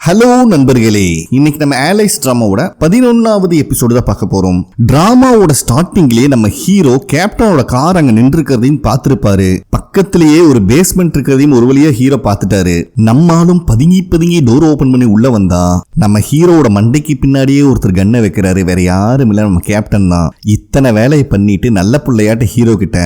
Hello நண்பர்களே, இன்னைக்கு நம்ம அலைஸ் டிராமாவோட 11வது எபிசோடு தான் பார்க்க போறோம். டிராமாவோட ஸ்டார்டிங்லயே நம்ம ஹீரோ கேப்டனோட கார் அங்க நின்று இருக்கிறதையும் பார்த்திருப்பாரு. பக்கத்திலேயே ஒரு பேஸ்மெண்ட் இருக்கிறதையும் ஒரு வழியா ஹீரோ பார்த்துட்டாரு. நம்மாலும் பதுங்கி டோர் ஓபன் பண்ணி உள்ள வந்தா நம்ம ஹீரோவோட மண்டைக்கு பின்னாடியே ஒருத்தர் கண்ணை வைக்கிறாரு. வேற யாரும் இல்ல, நம்ம கேப்டன் தான். இத்தனை வேலையை பண்ணிட்டு நல்ல பிள்ளையாட்ட ஹீரோ கிட்ட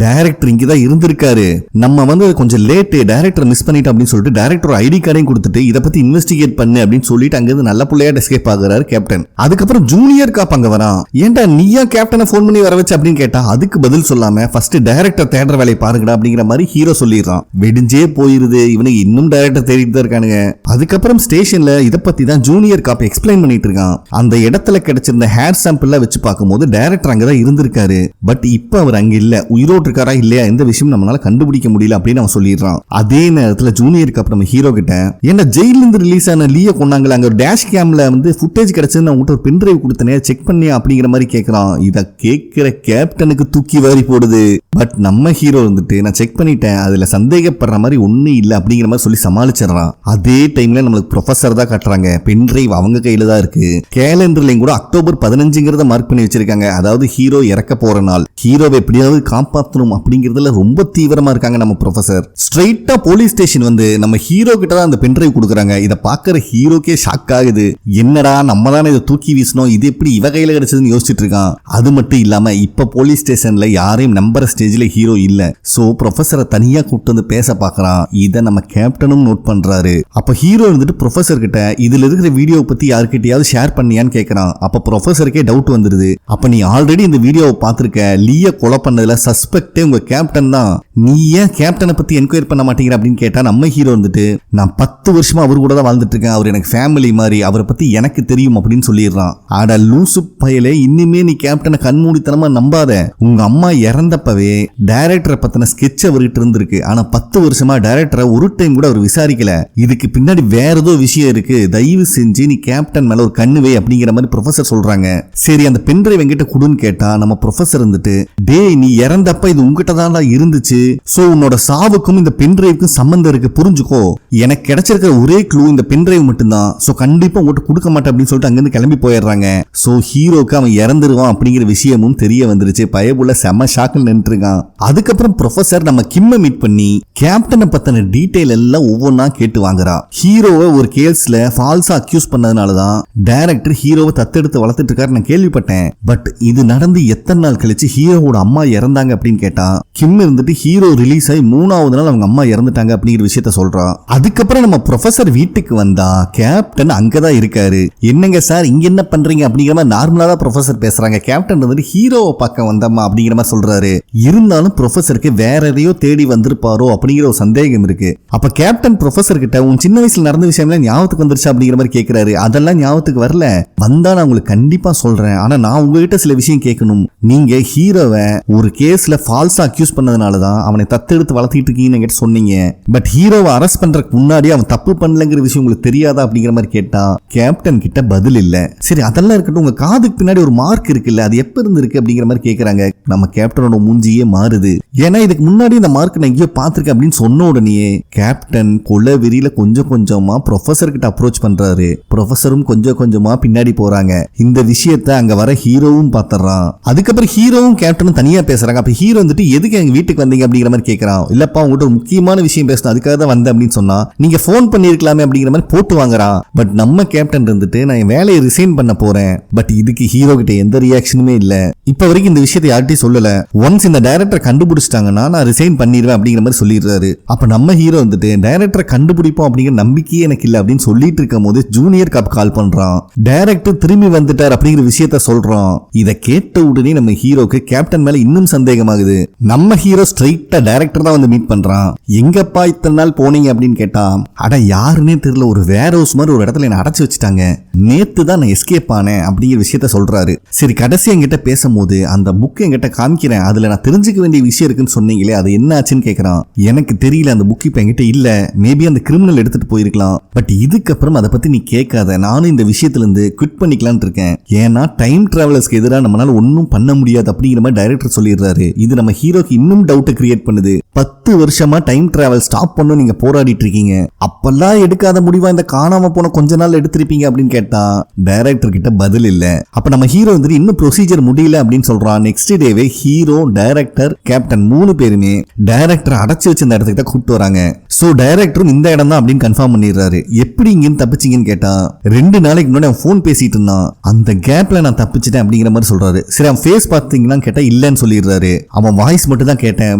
டைரக்டர் இங்கதான் இருந்திருக்காரு, நம்ம வந்து கொஞ்சம் லேட்டு, டைரக்டர் மிஸ் பண்ணிட்டோம் அப்படின்னு சொல்லிட்டு டைரக்டர் ஐடி கார்டையும் கொடுத்துட்டு இதை பத்தி இன்வெஸ்டிகேட் பண்ணு அப்படின்னு சொல்லிட்டு அங்கிருந்து நல்ல புள்ளையா எஸ்கேப் ஆகுறாரு கேப்டன். அதுக்கப்புறம் ஜூனியர் காப் அங்க வரான். ஏன்டா நீயா கேப்டனை போன் பண்ணி வர வச்சு அப்படின்னு கேட்டா அதுக்கு பதில் சொல்லாம ஃபர்ஸ்ட் டைரக்டர் தேடுற வேலையை பாருங்கடா அப்படிங்கிற மாதிரி ஹீரோ சொல்லிடுறான். வெடிஞ்சே போயிருது, இவனுக்கு இன்னும் டைரக்டர் தேடிட்டு தான் இருக்கானுங்க. அதுக்கப்புறம் ஸ்டேஷன்ல இதை பத்தி தான் ஜூனியர் காப் எக்ஸ்பிளைன் பண்ணிட்டு இருக்கான். அந்த இடத்துல கிடைச்சிருந்த ஹேர் சாம்பிள் வச்சு பார்க்கும்போது டைரக்டர் அங்கதான் இருந்திருக்காரு. பட் இப்ப அவர் அங்க இல்ல, உயிரோடு இருக்காரா இல்லையா எந்த விஷயம் நம்மளால கண்டுபிடிக்க முடியல அப்படின்னு அவன் சொல்லிடுறான். அதே நேரத்துல ஜூனியர் காப் நம்ம ஹீரோ கிட்ட என்ன ஜெயில இருந்து ரிலீஸ் லீய கொண்டாங்களா, அங்க ஒரு டேஷ் கேம்ல வந்து ஃபுட்டேஜ் கிடைச்சது, நான் உங்ககிட்ட ஒரு பென் டிரைவ் கொடுத்தனே செக் பண்ணியா அப்படிங்கிற மாதிரி கேட்கறான். இத கேட்கிற கேப்டனுக்கு தூக்கி வாரி போடுது. பட் நம்ம ஹீரோ வந்துட்டு நான் செக் பண்ணிட்டேன், அதுல சந்தேகப்படுற மாதிரி ஒன்னும் இல்லை அப்படிங்கிற மாதிரி சொல்லி சமாளிச்சிடறான். அதே டைம்ல நம்மளுக்கு ப்ரொஃபசர் தான் காட்டுறாங்க. பென் டிரைவ் அவங்க கையில தான் இருக்கு. கேலண்டர்லயும் கூட அக்டோபர் 15 மார்க் பண்ணி வச்சிருக்காங்க. அதாவது ஹீரோ இறக்க போற நாள். ஹீரோவை எப்படியாவது காப்பாற்றணும் அப்படிங்கறதுல ரொம்ப தீவிரமா இருக்காங்க நம்ம ப்ரொஃபசர். ஸ்ட்ரெயிட்டா போலீஸ் ஸ்டேஷன் வந்து நம்ம ஹீரோ கிட்ட தான் அந்த பென் டிரைவ் கொடுக்குறாங்க. இதை பார்க்கற ஹீரோக்கே ஷாக் ஆகுது. என்னடா நம்ம தானே இதை தூக்கி வீசணும், இது எப்படி இவ கையில கிடைச்சதுன்னு யோசிச்சுட்டு இருக்கான். அது மட்டும் இல்லாம இப்ப போலீஸ் ஸ்டேஷன்ல யாரையும் நம்புற ஸ்டேஜ்ல ஹீரோ இல்ல. சோ ப்ரொஃபசரை தனியா கூப்பிட்டு வந்து பேச பாக்குறான். இதை நம்ம கேப்டனும் நோட் பண்றாரு. அப்ப ஹீரோ வந்துட்டு ப்ரொஃபசர் கிட்ட இதுல இருக்கிற வீடியோ பத்தி யாருக்கிட்டையாவது ஷேர் பண்ணியான்னு கேட்கறான். அப்ப ப்ரொஃபசருக்கே டவுட் வந்துருது. அப்ப நீ ஆல்ரெடி இந்த வீடியோவை பார்த்திருக்க, லீய கொலை பண்ணதுல சஸ்பெக்டே உங்க கேப்டன் தான், நீ ஏன் கேப்டனை பத்தி என்கொயரி பண்ண மாட்டேங்கிற அப்படின்னு கேட்டா நம்ம ஹீரோ வந்துட்டு நான் 10 வருஷமா அவர் கூட தான் வாழ்ந்துட்டு இருக்கேன், அவர் எனக்கு ஃபேமிலி மாதிரி, அவரை பத்தி எனக்கு தெரியும் அப்படின்னு சொல்லிடுறான். ஆட லூசு பயலே, இனிமே நீ கேப்டனை கண்மூடித்தனமா நம்பாத. உங்க அம்மா இறந்தப்பவே டைரக்டரை பத்தின ஸ்கெட்ச் அவர்கிட்ட இருந்திருக்கு. ஆனா 10 வருஷமா டைரக்டரை ஒரு டைம் கூட அவர் விசாரிக்கல. இதுக்கு பின்னாடி வேற ஏதோ விஷயம் இருக்கு, தயவு செஞ்சு நீ கேப்டன் மேல ஒரு கண்ணுவே அப்படிங்கிற மாதிரி ப்ரொஃபசர் சொல்றாங்க. சரி அந்த பென் டிரைவ் என்கிட்ட குடுன்னு கேட்டா நம்ம ப்ரொஃபசர் வந்துட்டு டேய் நீ இறந்தப்ப இது உங்ககிட்ட தான் இருந்துச்சு, சோ உன்னோட சாவுக்கும் இந்த பென் டிரைவுக்கும் சம்பந்தம் இருக்கு, புரிஞ்சுக்கோ. எனக்கு கிடைச்சிருக்கிற ஒரே க்ளூ இந்த பென் டிரைவ் மட்டும்தான், சோ கண்டிப்பா உங்ககிட்ட கொடுக்க மாட்டேன் அப்படின்னு சொல்லிட்டு அங்கிருந்து கிளம்பி போயிடுறாங்க. சோ ஹீரோக்கு அவன் இறந்துருவான் அப்படிங்கிற விஷயமும் தெரிய வந்துருச்சு. பயபுள்ள செம ஷாக்கில் நின்றுருக்கான். அதுக்கப்புறம் ப்ரொஃபசர் நம்ம கிம்ம மீட் பண்ணி கேப்டனை பத்தின டீடைல் எல்லாம் ஒவ்வொன்னா கேட்டு வாங்குறா. ஹீரோவை ஒரு கேஸ்ல ஃபால்ஸா அக்யூஸ் பண்ணதுனாலதான் டைரக்டர் ஹீரோவை தத்தெடுத்து வளர்த்துட்டு இருக்காரு நான் கேள்விப்பட்டேன். பட் இது நடந்து எத்தனை நாள் கழிச்சு ஹீரோவோட அம்மா இறந்தாங்க அப்படின்னு கேட்டா கிம் இருந்துட்டு ஹீரோ ரிலீஸ் ஆகி 3வது நாள் அவங்க அம்மா இறந்துட்டாங்க அப்படிங்கிற விஷயத்த சொல்றான். அதுக்கப்புறம் நம்ம ப்ரொஃபசர் வீட்டுக்கு வந்தா கேப்டன் அங்கதான் இருக்காரு. என்னங்க சார் இங்க என்ன பண்றீங்க அப்படிங்கிற மாதிரி நார்மலா தான் ப்ரொஃபசர் பேசுறாங்க. கேப்டன் வந்துட்டு ஹீரோவை பார்க்க வந்தம்மா அப்படிங்கிற மாதிரி சொல்றாரு. இருந்தாலும் ப்ரொஃபசருக்கு வேற எதையோ தேடி வந்திருப்பாரோ அப்படிங்கிற ஒரு சந்தேகம் இருக்கு. அப்ப கேப்டன் ப்ரொஃபசர் கிட்ட உன் சின்ன வயசுல நடந்த விஷயம்லாம் ஞாபகத்துக்கு வந்துருச்சு அப்படிங்கிற மாதிரி கேட்கிறாரு. அதெல்லாம் ஞாபகத்துக்கு வரல, வந்தா நான் உங்களுக்கு கண்டிப்பா சொல்றேன். ஆனா நான் உங்ககிட்ட சில விஷயம் கேட்கணும். நீங்க ஹீரோவை ஒரு கேஸ்ல ஃபால்ஸா அக்யூஸ் பண்ணதுனாலதான் அவனை தத்தெடுத்து வளர்த்திட்டு இருக்கீங்கன்னு என்கிட்ட சொன்னீங்க. பட் ஹீரோவை அரெஸ்ட் பண்றதுக்கு முன்னாடி அவன் தப்பு பண்ணலங்கிற விஷயம் உங்களுக்கு தெரியாதா அப்படிங்கிற மாதிரி கேட்டா கேப்டன் கிட்ட பதில் இல்ல. சரி அதெல்லாம் இருக்கட்டும், உங்க காதுக்கு பின்னாடி ஒரு மார்க் இருக்குல்ல, அது எப்ப இருந்து இருக்கு அப்படிங்கிற மாதிரி கேக்குறாங்க. நம்ம கேப்டனோட மூஞ்சியே மாறுது. ஏன்னா இதுக்கு முன்னாடி இந்த மார்க் நான் எங்கேயோ பாத்திருக்கேன் அப்படின்னு சொன்ன உடனே கேப்டன் கொலை வெறியில கொஞ்சம் கொஞ்சமா ப்ரொஃபசர் கிட்ட அப்ரோச் பண்றாரு. ப்ரொஃபசரும் கொஞ்சம் கொஞ்சமா பின்னாடி போறாங்க. இந்த விஷயத்த அங்க வர ஹீரோவும் பாத்துறான். அதுக்கப்புறம் ஹீரோவும் கேப்டனும் தனியா பேசுறாங்க. அப்ப ஹீரோ வந்துட்டு எதுக்கு எங்க வீட்டுக்கு வந்தீங்க அப்படிங்கிற மாதிரி கேட்கறான். இல்லப்பா உங்ககிட்ட ஒரு முக்கியமான விஷயம் பேசணும், அதுக்காக தான் வந்தேன் அப்படின்னு சொன்னா நீங்க போன் பண்ணிருக்கலாமே அப்படிங்கிற மாதிரி போட்டு வாங்குறான். பட் நம்ம கேப்டன் இருந்துட்டு நான் என் வேலையை ரிசைன் பண்ண போறேன். பட் இதுக்கு ஹீரோ கிட்ட எந்த ரியாக்ஷனுமே இல்ல. இப்ப வரைக்கும் இந்த விஷயத்தை யார்கிட்டயும் சொல்லல. ஒன்ஸ் இந்த டைரக்டர் கண்டுபிடிச்சிட்டாங்கன்னா நான் ரிசைன் பண்ணிடுவேன் அப்படிங்கிற மாதிரி சொல்லிடுறாரு. அப்ப நம்ம ஹீரோ வந்துட்டு டைரக்டரை கண்டுபிடிப்போம் அப்படிங்கிற நம்பிக்கையே எனக்கு இல்ல அப்படின்னு சொல்லிட்டு இருக்கும் போது ஜூனியர் காப் கால் பண்றான். டைரக்டர் திரும்பி வந்துட்டார் அப்படிங்கிற விஷயத்த சொல்றான். இதை கேட்ட உடனே நம்ம ஹீரோக்கு கேப்டன் மேல இன்னும் சந்தேகமாகுது. நம்ம ஹீரோ ஸ்ட்ரைட்டா டைரக்டர் தான் வந்து மீட் பண்றான். எங்கப்பா இத்தனை நாள் போனீங்க அப்படின்னு கேட்டா அட யாருன்னே தெரியல, ஒரு வேர் ஹவுஸ் மாதிரி ஒரு இடத்துல என்ன அடைச்சு வச்சுட்டாங்க, நேத்து தான் நான் எஸ்கேப் ஆனேன் அப்படிங்கிற விஷயத்த சொல்றாரு. சரி கடைசி என்கிட்ட பேசும்போது அந்த புக் என்கிட்ட காமிக்கிறேன், அதுல நான் தெரிஞ்சுக்க வேண்டிய விஷயம் இருக்குன்னு சொன்னீங்களே அது என்ன ஆச்சுன்னு கேட்கறான். எனக்கு தெரியல, அந்த புக் இப்ப என்கிட்ட இல்ல, மேபி அந்த கிரிமினல் எடுத்துட்டு போயிருக்கலாம். பட் இதுக்கப்புறம் அதை பத்தி நீ கேட்காத, நானும் இந்த விஷயத்துல இருந்து குவிட் பண்ணிக்கலான்னு இருக்கேன். ஏன்னா டைம் டிராவலர்ஸ்க்கு எதிராக நம்மளால ஒன்னும் பண்ண முடியாது அப்படிங்கிற மாதிரி டைரக்டர் சொல்லிடுறாரு. இது நம்ம ஹீரோக்கு இன்னும் டவுட் கிரியேட் கிரியேட் பண்ணுது. 10 வருஷமா டைம் டிராவல் ஸ்டாப் பண்ண நீங்க போராடிட்டு இருக்கீங்க, அப்பெல்லாம் எடுக்காத முடிவா இந்த காணாம போன கொஞ்ச நாள் எடுத்திருப்பீங்க அப்படின்னு கேட்டா டைரக்டர் கிட்ட பதில் இல்ல. அப்ப நம்ம ஹீரோ வந்து இன்னும் ப்ரொசீஜர் முடியல அப்படின்னு சொல்றான். நெக்ஸ்ட் டேவே ஹீரோ, டைரக்டர், கேப்டன் 3 பேருமே டைரக்டர் அடைச்சு வச்சு இந்த இடத்துக்கிட்ட கூப்பிட்டு வராங்க. சோ டைரக்டரும் இந்த இடம் தான் அப்படின்னு கன்ஃபார்ம் பண்ணிடுறாரு. எப்படி இங்கன்னு தப்பிச்சிங்கன்னு கேட்டா 2 நாளைக்கு முன்னாடி அவன் போன் பேசிட்டு இருந்தான், அந்த கேப்ல நான் தப்பிச்சிட்டேன் அப்படிங்கிற மாதிரி சொல்றாரு. சரி அவன் ஃபேஸ் பாத்தீங்கன்னா கேட்டா இல்லன்னு சொல்லிடுறாரு. அவன் வாய்ஸ் மட்டும் தான் கேட்டேன்,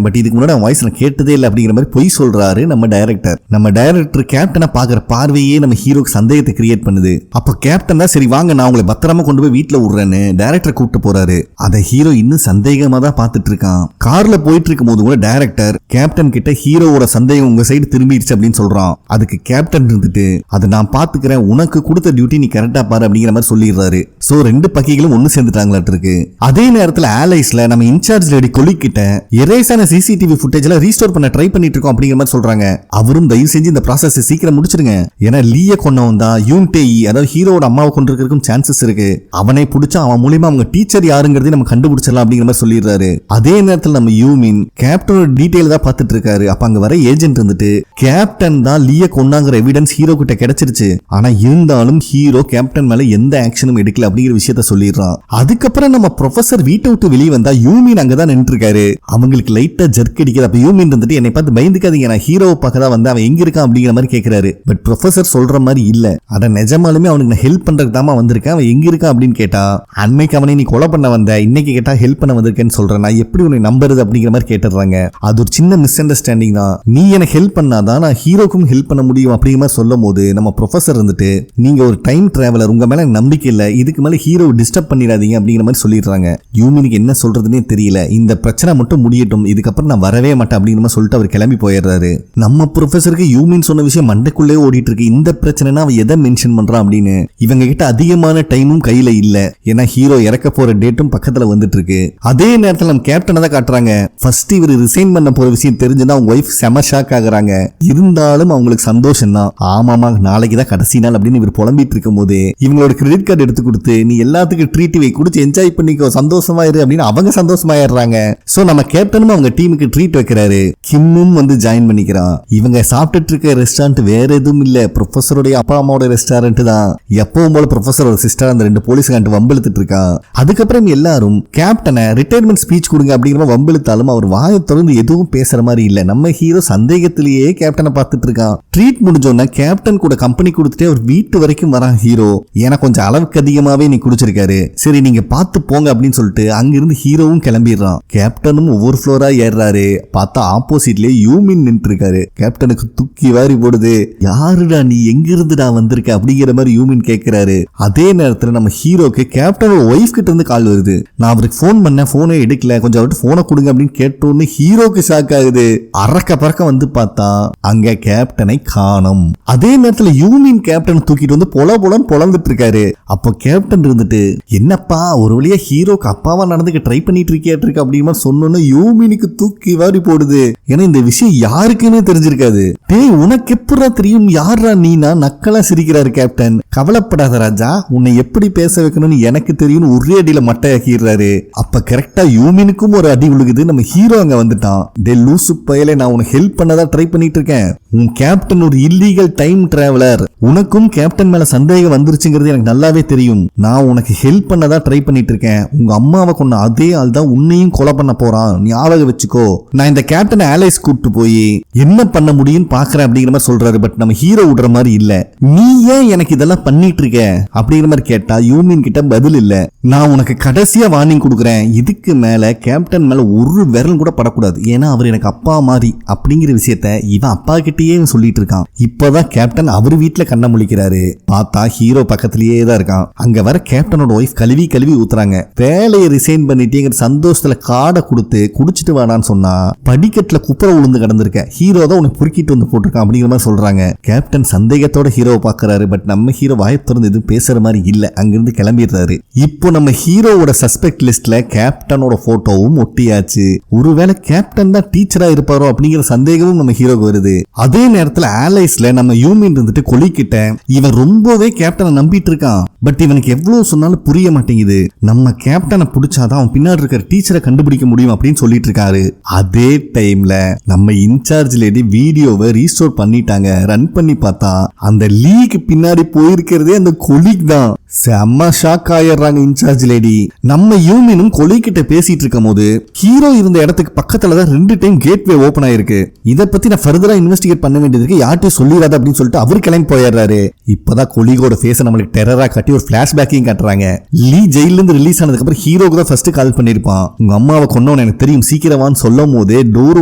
பட் இதுக்கு முன்னாடி அவன் வாய்ஸ் நான் கேட்டதே இல்லை அப்படிங்கிற மாதிரி பொய் சொல்றாரு நம்ம டைரக்டர். நம்ம டைரக்டர் கேப்டனை பாக்குற பார்வையே நம்ம ஹீரோக்கு சந்தேகத்தை கிரியேட் பண்ணுது. அப்ப கேப்டன் தான் சரி வாங்க நான் உங்களை பத்திரமா கொண்டு போய் வீட்டுல விடுறேன்னு டைரக்டர் கூப்பிட்டு போறாரு. அத ஹீரோ இன்னும் சந்தேகமா தான் பாத்துட்டு இருக்கான். கார்ல போயிட்டு இருக்கும் போது கூட டைரக்டர் கேப்டன் கிட்ட ஹீரோவோட சந்தேகம் உங்க சைடு திரும்பிடுச்சு அப்படின்னு சொல்றான். அதுக்கு கேப்டன் இருந்துட்டு அதை நான் பாத்துக்கிறேன், உனக்கு கொடுத்த டியூட்டி நீ கரெக்டா பாரு அப்படிங்கிற மாதிரி சொல்லிடுறாரு. சோ 2 பக்கிகளும் ஒன்னு சேர்ந்துட்டாங்களாட்டு இருக்கு. அதே நேரத்துல ஆலைஸ்ல நம்ம இன்சார்ஜ் லேடி கொலிக்கிட்ட எரேஸான சிசிடிவி ஃபுட்டேஜ்ல ரீஸ்டோர் பண்ண ட்ரை பண்ணிட்டு இருக்கோம் அப்படிங்கிற மாதிரி சொல்றாங்க. அவரும் தயவு செஞ்சு இந்த ப்ராசஸ் சீக்கிரம் முடிச்சிருங்க, ஏன்னா லீய கொன்னவன் தான் யூன்டேயி, அதாவது ஹீரோட அம்மாவை கொண்டிருக்கிறதுக்கும் சான்சஸ் இருக்கு. அவனை பிடிச்சா அவன் மூலியமா அவங்க டீச்சர் யாருங்கிறதையும் நம்ம கண்டுபிடிச்சிடலாம் அப்படிங்கிற மாதிரி சொல்லிடுறாரு. அதே நேரத்தில் நம்ம யூமின் கேப்டனோட டீடைல் தான் பார்த்துட்டு இருக்காரு. அப்ப அங்க வர ஏஜென்ட் இருந்துட்டு கேப்டன் தான் லீய கொன்னாங்கிற எவிடன்ஸ் ஹீரோ கிட்ட கிடைச்சிருச்சு, ஆனா இருந்தாலும் ஹீரோ கேப்டன் மேல எந்த ஆக்ஷனும் எடுக்கல அப்படிங்கிற விஷயத்த சொல்லிடுறான். அதுக்கப்புறம் நம்ம ப்ரொஃபசர் வீட்டை விட்டு வெளியே வந்தா யூமின் அங்கதான் நின்று இருக்காரு. அவங்களுக்கு லைட்டா ஜர்க் அடிக்குது. அப்ப யூமின் இருந்துட்டு என்னை பார்த்து பயந்துக்காதீங்க, நான் ஹீரோவை பார்க்க தான் வந்து அவன் எங்க இருக்கான் அப்படிங்கிற மாதிரி கேட்கிறாரு. பட் ப்ரொஃபசர் சொல்ற மாதிரி இல்ல, அட நிஜமாலுமே அவனுக்கு நான் ஹெல்ப் பண்றதுக்கு தாமா வந்திருக்கேன், அவன் எங்க இருக்கான் அப்படின்னு கேட்டா அன்னைக்கு அவனை நீ கொலை பண்ண வந்த, இன்னைக்கு கேட்டா ஹெல்ப் பண்ண வந்திருக்கேன்னு சொல்றேன், நான் எப்படி உன்னை நம்புறது அப்படிங்கிற மாதிரி கேட்டுறாங்க. அது ஒரு சின்ன மிஸ் அண்டர்ஸ்டாண்டிங் தான், நீ எனக்கு ஹெல்ப் பண்ணாதான் நான் ஹீரோக்கும் ஹெல்ப் பண்ண முடியும் அப்படிங்கிற மாதிரி சொல்லும் போது நம்ம ப்ரொஃபசர் இருந்துட்டு நீங்க ஒரு டைம் டிராவலர், உங்க மேல நம்பிக்கை இல்ல, இதுக்கு மேல ஹீரோ டிஸ்டர்ப் பண்ணிடாதீங்க அப்படிங்கிற மாதிரி சொல்லிடுறாங்க. யூமினுக்கு என்ன சொல்றதுன்னே தெரியல, இந்த பிரச்சனை மட்டும் முடியட்டும், இதுக்கப்புறம் நான் வரவே மாட்டேன் அப்படிங்கிற மாதிரி சொல்லிட்டு அவர் கிளம்பி போயிடுறாரு. நம்ம ப்ரொஃபசருக்கு யூமின் சொன்ன விஷயம் மண்டைக்குள்ளே ஓடிட்டு இருக்கு. இந்த பிரச்சனைனா அவன் எதை மென்ஷன் பண்றான் அப்படின்னு. இவங்க கிட்ட அதிகமான டைமும் கையில இல்ல, ஏன்னா ஹீரோ இறக்க போற டேட்டும் பக்கத்துல வந்துட்டு இருக்கு. அதே நேரத்தில் நம்ம கேப்டனை தான் காட்டுறாங்க. ஃபர்ஸ்ட் இவர் ரிசைன் பண்ண போற விஷயம் தெரிஞ்சுதான் அவங்க ஒய்ஃப் செம ஷாக் ஆகுறாங்க. இருந்தாலும் அவங்களுக்கு சந்தோஷம் தான். ஆமாமா நாளைக்கு தான் கடைசி நாள் அப்படின்னு இவர் புலம்பிட்டு இருக்கும் போது இவங்களோட கிரெடிட் கார்டு எடுத்து கொடுத்து நீ எல்லாத்துக்கும் ட்ரீட் வை குடிச்சு என்ஜாய் பண்ணிக்கோ, சந்தோஷமா இரு அப்படின்னு அவங்க சந்தோஷமாயிடுறாங்க. சோ நம்ம கேப்டனும் அவங்க டீமுக்கு ட்ரீட் வைக்கிறாரு. கிம்மும் வந்து ஜாயின் பண்ணிக்கிறான். இவங்க சாப்பிட்டுட்டு இருக்க ரெஸ்டாரண்ட் வேற எதுவும் இல்ல, ப்ரொஃபஸருடைய அப்பா அம்மாவோட ரெஸ்டாரண்ட் தான். எப்பவும் போல ப்ரொஃபஸரோட சிஸ்டர் அந்த 2 போலீஸ்காரண்ட் வம்பிழுத்துட்டு இருக்கான். அதுக்கப்புறம் எல்லாரும் கேப்டனை ரிட்டையர்மெண்ட் ஸ்பீச் கொடுங்க அப்படிங்கிற வம்பிழுத்தாலும் அவர் வாயை தொடர்ந்து எதுவும் பேசுற மாதிரி இல்ல. நம்ம ஹீரோ சந்தேகத்திலேயே கேப்டனை பார்த்துட்டு இருக்கான். ட்ரீட் முடிஞ்சோன்னா கேப்டன் கூட கம்பெனி கொடுத்துட்டே அவர் வீட்டு வரைக்கும் வரான் ஹீரோ. ஏன்னா கொஞ்சம் அளவுக்கு அதிகமாவே நீ குடிச்சிருக்காரு, சரி நீங்க பார்த்து போங்க அப்படின்னு சொல்லிட்டு அங்கிருந்து ஹீரோவும் கிளம்பிடுறான். கேப்டனும் ஒவ்வொரு ஃப்ளோரா ஏறாரு. பார்த்தா ஆப்போசிட்லயே யூமின் நின்று இருக்காரு. கேப்டனுக்கு தூக்கி வாரி போடுது. யாருடா நீ, எங்க இருந்துடா வந்திருக்க அப்படிங்கிற மாதிரி யூமின் கேட்கிறாரு. அதே நேரத்துல நம்ம ஹீரோக்கு கேப்டனோட ஒய்ஃப் கிட்ட இருந்து கால் வருது. நான் அவருக்கு போன் பண்ண, போனே எடுக்கல, கொஞ்சம் அவர்கிட்ட போனை கொடுங்க அப்படின்னு கேட்டோன்னு ஹீரோக்கு ஷாக் ஆகுது. அறக்க பறக்க வந்து பார்த்தா அங்க கேப்டனை காணோம். அதே நேரத்துல யூமின் கேப்டன் தூக்கிட்டு வந்து பொலன்னு பொலந்துட்டு இருக்காரு. அப்போ கேப்டன் இருந்துட்டு என்னப்பா ஒரு வழியா ஹீரோக்கு அப்பாவா நடந்துக்க ட்ரை பண்ணிட்டு இருக்க அப்படிங்கிற சொன்னோன்னு யூமினுக்கு தூக்கி வாரி போடுது. ஏன்னா இந்த விஷயம் யாருக்குமே தெரிஞ்சிருக்காது. டேய் உனக்கு எப்படா தெரியும், யாரா நீனா நக்கலா சிரிக்கிறாரு கேப்டன். கவலைப்படாத ராஜா, உன்னை எப்படி பேச வைக்கணும்னு எனக்கு தெரியும் ஒரே அடியில மட்டையாக்கிறாரு. அப்ப கரெக்டா யூமினுக்கும் ஒரு அடி விழுகுது. நம்ம ஹீரோ அங்க வந்துட்டான். டே லூசு பயலே, நான் உனக்கு ஹெல்ப் பண்ணதா ட்ரை பண்ணிட்டு இருக்கேன். உன் கேப்டன் ஒரு இல்லீகல் டைம் டிராவலர். உனக்கும் கேப்டன் மேல சந்தேகம் வந்துருச்சுங்கிறது எனக்கு நல்லாவே தெரியும். நான் உனக்கு ஹெல்ப் பண்ணதா ட்ரை பண்ணிட்டு இருக்கேன். உங்க அம்மாவை கொன்ன அதே ஆள் தான் உன்னையும் கொலை பண்ண போறான், ஞாபகம் வச்சுக்கோ. நான் இந்த கேப்டன் ஆலைஸ் கூப்பிட்டு போய் என்ன பண்ண முடியும்னு பாக்குறேன் அப்படிங்கிற மாதிரி சொல்றாரு. பட் நம்ம ஹீரோ விடுற மாதிரி இல்ல. நீ ஏன் எனக்கு இதெல்லாம் பண்ணிட்டு இருக்க அப்படிங்கிற மாதிரி கேட்டா யூமின் கிட்ட பதில் இல்ல. நான் உனக்கு கடைசியா வார்னிங் கொடுக்குறேன், இதுக்கு மேல கேப்டன் மேல ஒரு விரல் கூட படக்கூடாது, ஏன்னா அவர் எனக்கு அப்பா மாதிரி அப்படிங்கிற விஷயத்த இவன் அப்பா கிட்டயே சொல்லிட்டு இருக்கான். இப்பதான் கேப்டன் அவர் வீட்டுல கண்ண முழிக்கிறாரு. பார்த்தா ஹீரோ பக்கத்திலேயே தான் இருக்கான். அங்க வர கேப்டனோட ஒய்ஃப் கழுவி ஊத்துறாங்க. வேலையை ரிசைன் பண்ணிட்டு சந்தோஷத்துல காடை கொடுத்து குடிச்சிட்டு வாடான்னு சொன்னா படிக்கட்டுல குப்புற விழுந்து கிடந்திருக்க, ஹீரோ தான் உனக்கு புரிக்கிட்டு வந்து போட்டிருக்கான் அப்படிங்கிற மாதிரி சொல்றாங்க. கேப்டன் சந்தேகத்தோட ஹீரோவை பாக்குறாரு. பட் நம்ம ஹீரோ வாயை திறந்து எதுவும் பேசுற மாதிரி இல்ல, அங்கிருந்து கிளம்பிடுறாரு. இப்போ நம்ம ஹீரோவோட சஸ்பெக்ட் லிஸ்ட்ல கேப்டனோட போட்டோவும் ஒட்டியாச்சு. ஒருவேளை கேப்டன் தான் டீச்சரா இருப்பாரோ அப்படிங்கிற சந்தேகமும் நம்ம ஹீரோக்கு வருது. அதே நேரத்துல ஆலைஸ்ல நம்ம யூமின் இருந்துட்டு கொலிக்கிட்ட இவன் ரொம்பவே கேப்டனை நம்பிட்டு இருக்கான். பட் இவனுக்கு எவ்வளவு சொன்னாலும் புரிய மாட்டேங்குது. நம்ம கேப்டனை பிடிச்சாதான் அவன் பின்னாடி இருக்கிற டீச்சரை கண்டுபிடிக்க முடியும் அப்படின்னு சொல்லிட்டு இருக்காரு. அதே டைம்ல நம்ம இன்சார்ஜ் லேடி வீடியோவை ரீஸ்டோர் பண்ணிட்டாங்க. ரன் பண்ணி பார்த்தா அந்த லீக்கு பின்னாடி போயிருக்கிறதே அந்த கொலீக் தான். செம்ம ஷாக் ஆயிடுறாங்க இன்சார்ஜ் லேடி. நம்ம யூமினும் கொலீக் கிட்ட பேசிட்டு இருக்கும் போது ஹீரோ இருந்த இடத்துக்கு பக்கத்துல தான் 2 டைம் கேட்வே ஓபன் ஆயிருக்கு. இதை பத்தி நான் ஃபர்தரா இன்வெஸ்டிகேட் பண்ண வேண்டியதுக்கு யார்ட்டையும் சொல்லிடாத அப்படின்னு சொல்லிட்டு அவரு கிளம்பி போயிடுறாரு. இப்பதான் கொலீகோட ஃபேஸை நம்மளுக்கு டெரரா காட்டி ஒரு பிளாஷ்பேக்கையும் காட்டுறாங்க. லீ ஜெயில இருந்து ரிலீஸ் ஆனதுக்கு அப்புறம் ஹீரோக்கு தான் ஃபர்ஸ்ட் கால் பண்ணிருப்பான். உங்க அம்மாவை கொன்னவன் எனக்கு தெரியும், சீக்கிரவான்னு சொல்லும் போதே டோர்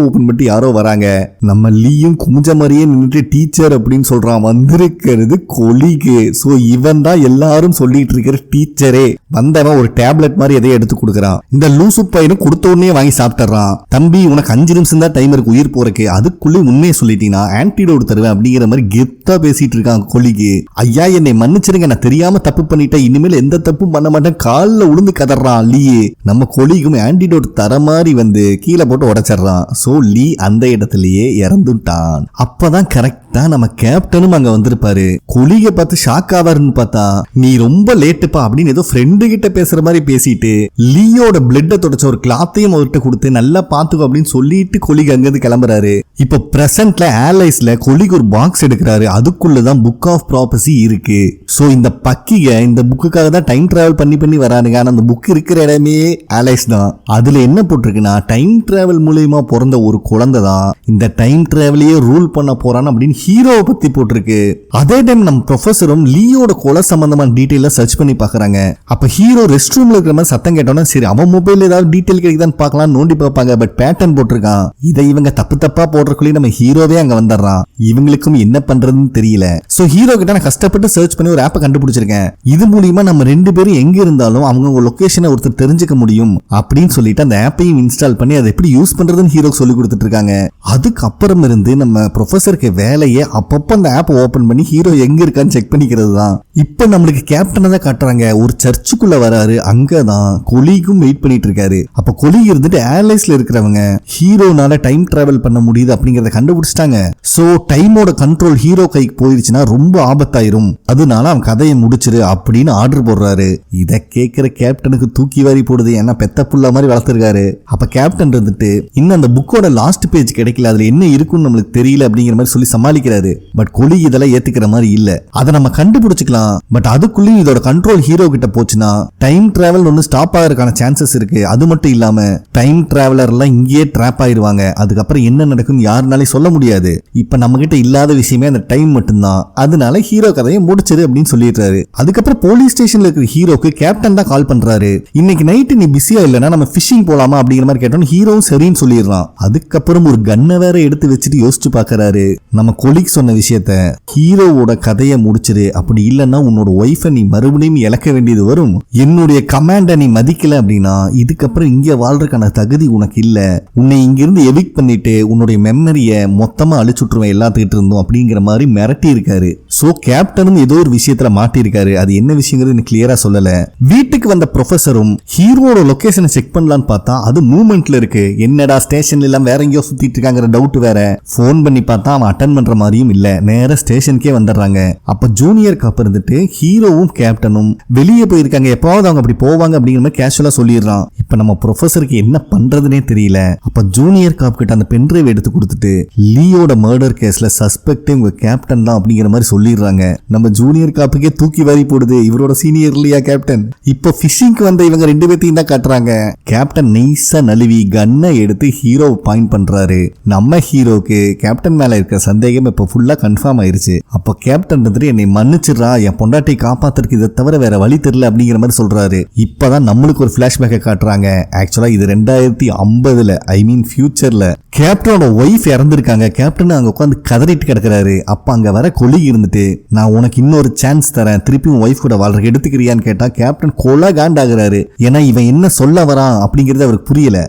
ஓபன் பண்ணி யாரோ வராங்க. நம்ம லீயும் குஞ்ச மாதிரியே நின்றுட்டு டீச்சர் அப்படின்னு சொல்றான். வந்திருக்கிறது கொலீகு. சோ இவன் தான் எல்லாரும் சொல்லிட்டு இருக்கிற டீச்சரே. வந்தவன் ஒரு டேப்லெட் மாதிரி எதையும் எடுத்து கொடுக்கறான். இந்த லூசு பையனும் கொடுத்த உடனே வாங்கி சாப்பிட்டுறான். தம்பி உனக்கு 5 நிமிஷம் தான் டைம் இருக்கு உயிர் போறக்கு, அதுக்குள்ளே உண்மையை சொல்லிட்டீங்கன்னா ஆன்டிடோட் தருவேன் அப்படிங்கிற மாதிரி கெத்தா பேசிட்டு இருக்கான் கொலீகு. ஐயா என்னை மன்னிச்சிருங்க, நான் தெரியாம தப்பு பண்ணிட்டேன், இனிமேல் எந்த தப்பும் பண்ண மாட்டேன் காலில் உளுந்து கதறான் லீ. நம்ம கொலீகும் ஆன்டிடோட் தர மாதிரி வந்து கீழே போட்டு உடைச்சிடறான். சோ லீ அந்த இடத்துலயே இறந்துட்டான். அப்பதான் கரெக்டா நம்ம கேப்டனும் அங்க வந்திருப்பாரு. கொலீக பார்த்து ஷாக் ஆவாருன்னு பார்த்தா நீ ரொம்ப லேட்டுப்பா அப்படின்னு ஏதோ ஃப்ரெண்டு கிட்ட பேசுற மாதிரி பேசிட்டு லீயோட பிளட்ட தொடச்ச ஒரு கிளாத்தையும் அவர்கிட்ட கொடுத்து நல்லா பாத்துக்கோ அப்படின்னு சொல்லிட்டு கொலீக் அங்கிருந்து கிளம்புறாரு. இப்ப பிரசன்ட்ல ஏர்லைன்ஸ்ல கொலீக் ஒரு பாக்ஸ் எடுக்கிறாரு. அதுக்குள்ளதான் புக் ஆஃப் ப்ராபசி இருக்கு. சோ இந்த பக்கிக இந்த புக்குக்காக தான் டைம் டிராவல் பண்ணி வரானுங்க. ஆனா அந்த புக் இருக்கிற இடமே ஏர்லைன்ஸ் தான். அதுல என்ன போட்டிருக்குன்னா டைம் டிராவல் மூலமா பிறந்த ஒரு குழந்தை தான் இந்த டைம் டிராவலையே ரூல் பண்ண போறான் அப்படின்னு ஹீரோவை பத்தி போட்டிருக்கு. அதே டைம் நம்ம ப்ரொஃபஸரும் லீயோட கொலை சம்பந்தமான டீடைல சர்ச் பண்ணி பாக்குறாங்க. அப்ப ஹீரோ ரெஸ்ட் ரூம்ல இருக்கிற மாதிரி சத்தம் கேட்டோம்னா சரி அவன் மொபைல் ஏதாவது டீடைல் கிடைக்குதான்னு பார்க்கலாம் நோண்டி பார்ப்பாங்க. பட் பேட்டர்ன் போட்டிருக்கான். இதை இவங்க தப்பா போடுறக்குள்ளே நம்ம ஹீரோவே அங்க வந்துடுறான். இவங்களுக்கும் என்ன பண்றதுன்னு தெரியல. சோ ஹீரோ கிட்ட நான் கஷ்டப்பட்டு சர்ச் பண்ணி ஒரு ஆப்பை கண்டுபிடிச்சிருக்கேன். இது மூலியமா நம்ம 2 பேரும் எங்க இருந்தாலும் அவங்க லொகேஷனை ஒருத்தர் தெரிஞ்சுக்க முடியும் அப்படின்னு சொல்லிட்டு அந்த ஆப்பையும் இன்ஸ்டால் பண்ணி அதை எப்படி யூஸ் பண்றதுன்னு ஹீரோ சொல்லி கொடுத்துட்டு இருக்காங்க. அதுக்கு அப்புறம் இருந்து நம்ம ப்ரொஃபஸருக்கு வேலையை அப்பப்போ அந்த ஆப்பை ஓபன் பண்ணி ஹீரோ எங்க இருக்கான்னு செக் பண்ணிக்கிறது தான். இப்ப நம்மளுக்கு கேப்டனை தான் காட்டுறாங்க. ஒரு சர்ச்சுக்குள்ள வராரு. அங்கதான் கொலீகும் வெயிட் பண்ணிட்டு இருக்காரு. அப்ப கொலீக் இருந்துட்டு ஏர்லைன்ஸ்ல இருக்கிறவங்க ஹீரோனால டைம் டிராவல் பண்ண முடியுது அப்படிங்கறத கண்டுபிடிச்சிட்டாங்க. சோ டைமோட கண்ட்ரோல் ஹீரோ கைக்கு போயிருச்சுன்னா ரொம்ப ஆபத்தாயிரும், அதனால அவன் கதையை முடிச்சிரு அப்படின்னு ஆர்டர் போடுறாரு. இத கேட்கிற கேப்டனுக்கு தூக்கி வாரி போடுது. ஏன்னா பெத்த புள்ள மாதிரி வளர்த்திருக்காரு. அப்ப கேப்டன் இருந்துட்டு இன்னும் அந்த புக்கோட லாஸ்ட் பேஜ் கிடைக்கல, அதுல என்ன இருக்குன்னு நம்மளுக்கு தெரியல அப்படிங்கிற மாதிரி சொல்லி சமாளிக்கிறாரு. பட் கொலீக் இதெல்லாம் ஏத்துக்கிற மாதிரி இல்ல. அதை நம்ம கண்டுபிடிச்சுக்கலாம். பட் அதுக்குள்ளேயும் இதோட கண்ட்ரோல் ஹீரோ கிட்ட போச்சுன்னா டைம் டிராவல் ஒன்னு ஸ்டாப் ஆகிறதுக்கான சான்சஸ் இருக்கு. அது மட்டும் இல்லாம டைம் டிராவலர் எல்லாம் இங்கேயே ட்ராப் ஆயிருவாங்க. அதுக்கப்புறம் என்ன நடக்கும்னு யாருனாலே சொல்ல முடியாது. இப்ப நம்ம கிட்ட இல்லாத விஷயமே அந்த டைம் மட்டும்தான். அதனால ஹீரோ கதையை முடிச்சிரு அப்படின்னு சொல்லிடுறாரு. அதுக்கப்புறம் போலீஸ் ஸ்டேஷன்ல இருக்கிற ஹீரோக்கு கேப்டன் தான் கால் பண்றாரு. இன்னைக்கு நைட்டு நீ பிஸியா இல்லனா நம்ம ஃபிஷிங் போலாமா அப்படிங்கிற மாதிரி கேட்டோம். ஹீரோவும் சரின்னு சொல்லிடுறான். அதுக்கப்புறம் ஒரு கன்னை வேற எடுத்து வச்சுட்டு யோசிச்சு பாக்குறாரு. நம்ம கொலீக் சொன்ன விஷயத்த ஹீரோவோட கதையை முடிச்சிரு, அப்படி இல்லைன்னா உன்னோட ஒய்ஃபை நீ மறுபடியும் இழக்க வேண்டியது வரும். என்னுடைய கமாண்டை நீ மதிக்கல அப்படின்னா இதுக்கப்புறம் இங்க வாழ்றதுக்கான தகுதி உனக்கு இல்ல. உன்னை இங்கிருந்து எவிக் பண்ணிட்டு உன்னுடைய மெமரியை மொத்தமா அழிச்சுட்டுருவேன் எல்லாத்துக்கிட்ட இருந்தும் அப்படிங்கிற மாதிரி மிரட்டி இருக்காரு. சோ கேப்டனும் ஏதோ ஒரு விஷயத்துல மாட்டி இருக்காரு. அது என்ன விஷயங்கிறது கிளியரா சொல்லல. வீட்டுக்கு வந்த ப்ரொஃபஸரும் ஹீரோட லொகேஷனை செக் பண்ணலான்னு பார்த்தா அது மூவ்மெண்ட்ல இருக்கு. என்னடா ஸ்டேஷன்ல எல்லாம் வேற எங்கேயோ சுத்திட்டு இருக்காங்கிற டவுட் வேற. போன் பண்ணி பார்த்தா அவன் அட்டன் பண்ற மாதிரியும் இல்ல. நேர ஸ்டேஷனுக்கே வந்துடுறாங்க. அப்ப ஜூனியர் காப் இருந்துட்டு ஹீரோவும் கேப்டனும் வெளியே போயிருக்காங்க, எப்பாவது அவங்க அப்படி போவாங்க அப்படிங்கிற மாதிரி கேஷுவலா சொல்லிடுறான். இப்ப நம்ம ப்ரொஃபஸருக்கு என்ன பண்றதுனே தெரியல. அப்ப ஜூனியர் காப் கிட்ட அந்த பென்ட்ரைவ் எடுத்து கொடுத்துட்டு லீயோட மர்டர் கேஸ்ல சஸ்பெக்ட் உங்க கேப்டன் தான் அப்படிங்கிற மாதிரி சொல்லிடுறாங்க. நம்ம ஜூனியர் காப்புக்கே தூக்கி வாரி போடுது. இவரோட சீனியர் இல்லையா கேப்டன். இப்ப ஃபிஷிங்க்கு வந்த இவங்க 2 பேத்தையும் தான் காட்டுறாங்க. கேப்டன் நைஸா நழுவி கன்னை எடுத்து ஹீரோ பாயிண்ட் பண்றாரு. நம்ம ஹீரோக்கு கேப்டன் மேல இருக்க சந்தேகம் இப்ப ஃபுல்லா கன்ஃபார்ம் ஆயிருச்சு. அப்ப கேப்டன் வந்துட்டு என்னை மன்னிச்சிடறா, என் பொண்டாட்டி காப்பாத்துறதுக்கு இதை தவிர வேற வழி தெரியல அப்படிங்கிற மாதிரி சொல்றாரு. இப்பதான் நம்மளுக்கு ஒரு பிளாஷ்பேக்கை காட்டுறாங்க. ஆக்சுவலா இது 2050 ஐ மீன் ஃபியூச்சர்ல கேப்டனோட ஒய்ஃப் இறந்திருக்காங்க. கேப்டன் அங்க உட்காந்து கதறிட்டு கிடக்குறாரு. அப்ப அங்க வர கொலீக் இருந்துட்டு நான் உனக்கு இன்னொரு சான்ஸ் தரேன், திருப்பி உன் ஒய்ஃப் கூட வாழ்ற எடுத்துக்கிறியான்னு கேட்டா கேப்டன் கொலை காண்டாகிறாரு. ஏன்னா இவன் என்ன சொல்ல வரான் அப்படிங்கறது அவருக்கு புரியல.